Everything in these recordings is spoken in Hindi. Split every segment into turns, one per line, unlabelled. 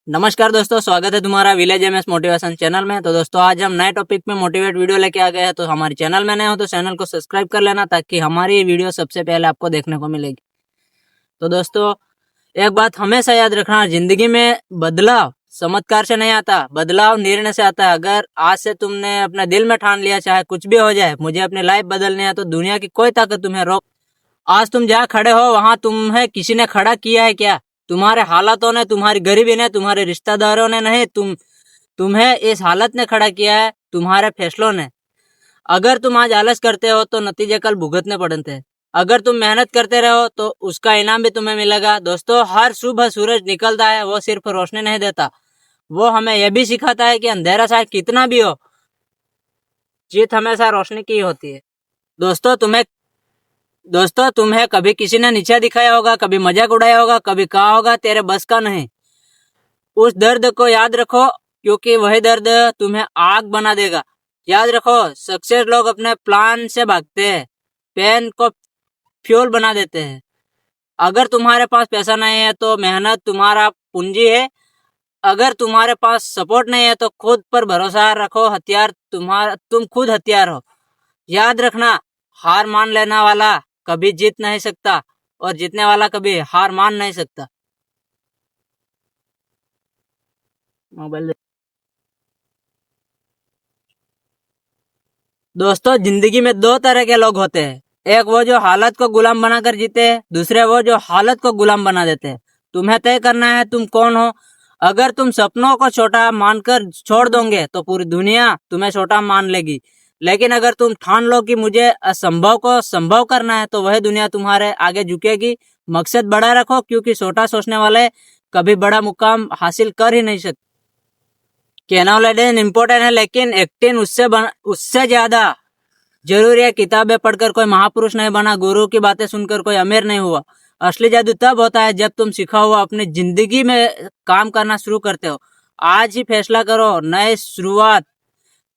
नमस्कार दोस्तों, स्वागत है तुम्हारा विलेज एमएस मोटिवेशन चैनल में। तो दोस्तों आज हम नए टॉपिक में मोटिवेट वीडियो लेके आ गए हैं। तो हमारे चैनल में नए हो तो चैनल को सब्सक्राइब कर लेना ताकि हमारी ये वीडियो सबसे पहले आपको देखने को मिलेगी। तो दोस्तों एक बात हमेशा याद रखना, जिंदगी में बदलाव चमत्कार से नहीं आता, बदलाव निर्णय से आता है। अगर आज से तुमने अपने दिल में ठान लिया चाहे कुछ भी हो जाए मुझे अपनी लाइफ बदलनी है, तो दुनिया की कोई ताकत तुम्हें रोक। आज तुम जहाँ खड़े हो वहां तुम्हें किसी ने खड़ा किया है क्या? तुम्हारे हालातों ने, तुम्हारी गरीबी ने, तुम्हारे रिश्तेदारों ने नहीं, तुम्हें इस हालत ने खड़ा किया है, तुम्हारे फैसलों ने। अगर तुम आज आलस करते हो तो नतीजे कल भुगतने पड़ते हैं। अगर तुम मेहनत करते रहो तो उसका इनाम भी तुम्हें मिलेगा। दोस्तों हर सुबह सूरज निकलता है, वो सिर्फ रोशनी नहीं देता, वो हमें यह भी सिखाता है कि अंधेरा चाहे कितना भी हो, जीत हमेशा रोशनी की होती है। दोस्तों तुम्हें कभी किसी ने नीचा दिखाया होगा, कभी मजाक उड़ाया होगा, कभी कहा होगा तेरे बस का नहीं। उस दर्द को याद रखो, क्योंकि वही दर्द तुम्हें आग बना देगा। याद रखो, सक्सेस लोग अपने प्लान से भागते हैं, पेन को फ्यूल बना देते हैं। अगर तुम्हारे पास पैसा नहीं है तो मेहनत तुम्हारा पूंजी है। अगर तुम्हारे पास सपोर्ट नहीं है तो खुद पर भरोसा रखो, तुम खुद हथियार हो। याद रखना, हार मान लेने वाला कभी जीत नहीं सकता और जीतने वाला कभी हार मान नहीं सकता। मोबाइल दोस्तों जिंदगी में दो तरह के लोग होते हैं, एक वो जो हालत को गुलाम बनाकर जीते हैं, दूसरे वो जो हालत को गुलाम बना देते हैं। तुम्हें तय करना है तुम कौन हो। अगर तुम सपनों को छोटा मानकर छोड़ दोगे तो पूरी दुनिया तुम्हें छोटा मान लेगी, लेकिन अगर तुम ठान लो कि मुझे असंभव को संभव करना है तो वह दुनिया तुम्हारे आगे झुकेगी। मकसद बड़ा रखो, क्योंकि छोटा सोचने वाले कभी बड़ा मुकाम हासिल कर ही नहीं सकते। कहना लेकिन इम्पोर्टेंट है, लेकिन एक्टिंग उससे ज्यादा जरूरी है। किताबें पढ़कर कोई महापुरुष नहीं बना, गुरु की बातें सुनकर कोई अमीर नहीं हुआ। असली जादू तब होता है जब तुम सीखा हुआ अपनी जिंदगी में काम करना शुरू करते हो। आज ही फैसला करो, नई शुरुआत,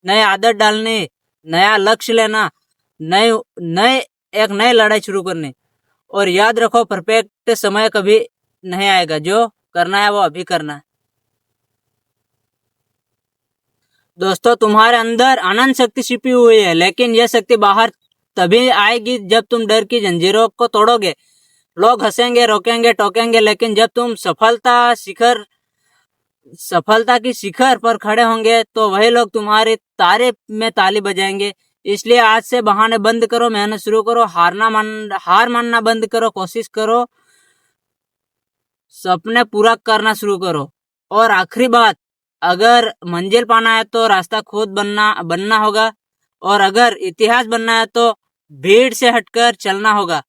नई आदत डालनी, नया लक्ष्य लेना, नई नई एक नई लड़ाई शुरू करनी। और याद रखो, परफेक्ट समय कभी नहीं आएगा, जो करना है वो अभी करना है। दोस्तों तुम्हारे अंदर अनंत शक्ति छिपी हुई है, लेकिन यह शक्ति बाहर तभी आएगी जब तुम डर की जंजीरों को तोड़ोगे। लोग हंसेंगे, रोकेंगे, टोकेंगे, लेकिन जब तुम सफलता की शिखर पर खड़े होंगे तो वही लोग तुम्हारी तारीफ में ताली बजाएंगे। इसलिए आज से बहाने बंद करो, मेहनत शुरू करो, हार मानना बंद करो, कोशिश करो, सपने पूरा करना शुरू करो। और आखिरी बात, अगर मंजिल पाना है तो रास्ता खुद बनना होगा, और अगर इतिहास बनना है तो भीड़ से हटकर चलना होगा।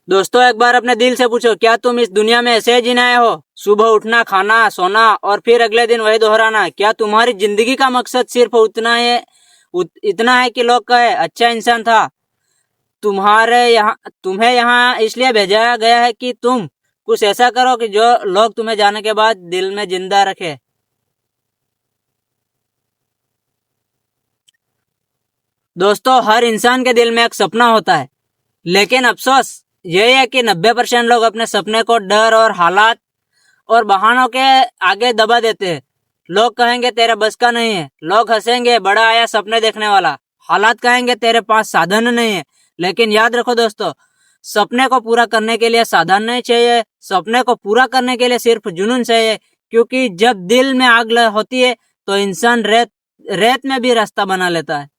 दोस्तों एक बार अपने दिल से पूछो, क्या तुम इस दुनिया में ऐसे ही जीना आए हो? सुबह उठना, खाना, सोना और फिर अगले दिन वही दोहराना। क्या तुम्हारी जिंदगी का मकसद सिर्फ इतना है कि लोग कहे अच्छा इंसान था? तुम्हें यहाँ इसलिए भेजा गया है कि तुम कुछ ऐसा करो कि जो लोग तुम्हें जाने के बाद दिल में जिंदा रखे। दोस्तों हर इंसान के दिल में एक सपना होता है, लेकिन अफसोस यही है कि 90% लोग अपने सपने को डर और हालात और बहानों के आगे दबा देते हैं। लोग कहेंगे तेरे बस का नहीं है, लोग हंसेंगे बड़ा आया सपने देखने वाला, हालात कहेंगे तेरे पास साधन नहीं है। लेकिन याद रखो दोस्तों, सपने को पूरा करने के लिए साधन नहीं चाहिए, सपने को पूरा करने के लिए सिर्फ जुनून चाहिए। क्योंकि जब दिल में आग होती है तो इंसान रेत में भी रास्ता बना लेता है।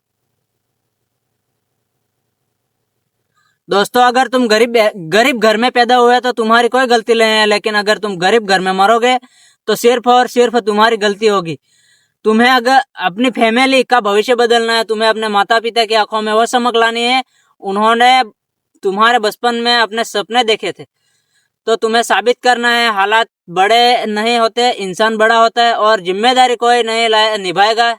दोस्तों अगर तुम गरीब घर में पैदा हुए तो तुम्हारी कोई गलती नहीं है, लेकिन अगर तुम गरीब घर में मरोगे तो सिर्फ और सिर्फ तुम्हारी गलती होगी। तुम्हें अगर अपनी फैमिली का भविष्य बदलना है, तुम्हें अपने माता पिता की आंखों में वो चमक लानी है, उन्होंने तुम्हारे बचपन में अपने सपने देखे थे, तो तुम्हें साबित करना है हालात बड़े नहीं होते, इंसान बड़ा होता है। और जिम्मेदारी कोई नहीं निभाएगा,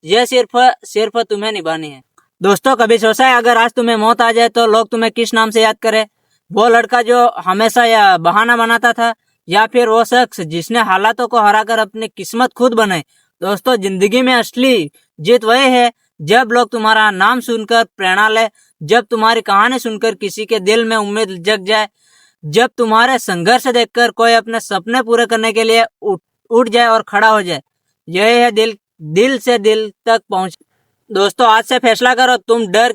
यह सिर्फ तुम्हें निभानी है। दोस्तों कभी सोचा है अगर आज तुम्हें मौत आ जाए तो लोग तुम्हें किस नाम से याद करें? वो लड़का जो हमेशा या बहाना बनाता था, या फिर वो शख्स जिसने हालातों को हराकर अपनी किस्मत खुद बनाई? दोस्तों जिंदगी में असली जीत वही है जब लोग तुम्हारा नाम सुनकर प्रेरणा ले, जब तुम्हारी कहानी सुनकर किसी के दिल में उम्मीद जग जाए, जब तुम्हारे संघर्ष देखकर कोई अपने सपने पूरे करने के लिए उठ जाए और खड़ा हो जाए, यही है दिल से दिल तक पहुंच। दोस्तों, आज से फैसला करो, तुम डर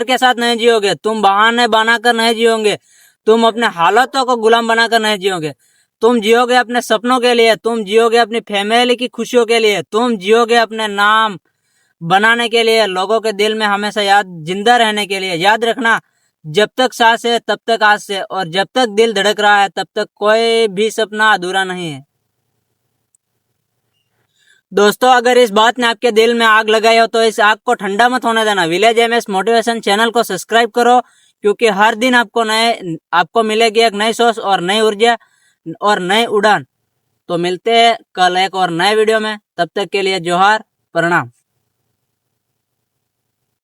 के साथ नहीं जियोगे, तुम बहाने बनाकर नहीं जियोगे, तुम अपने हालातों को गुलाम बनाकर नहीं जियोगे। तुम जियोगे अपने सपनों के लिए, तुम जियोगे अपनी फैमिली की खुशियों के लिए, तुम जियोगे अपने नाम बनाने के लिए, लोगों के दिल में हमेशा जिंदा रहने के लिए। याद रखना, जब तक सांस है तब तक आस है, और जब तक दिल धड़क रहा है तब तक कोई भी सपना अधूरा नहीं है। दोस्तों, अगर इस बात ने आपके दिल में आग लगाई हो तो इस आग को ठंडा मत होने देना। विलेज एमएस मोटिवेशन चैनल को सब्सक्राइब करो, क्योंकि हर दिन आपको मिलेगी एक नई सोच और नई ऊर्जा और नई उड़ान। तो मिलते हैं कल एक और नए वीडियो में, तब तक के लिए जोहार, प्रणाम।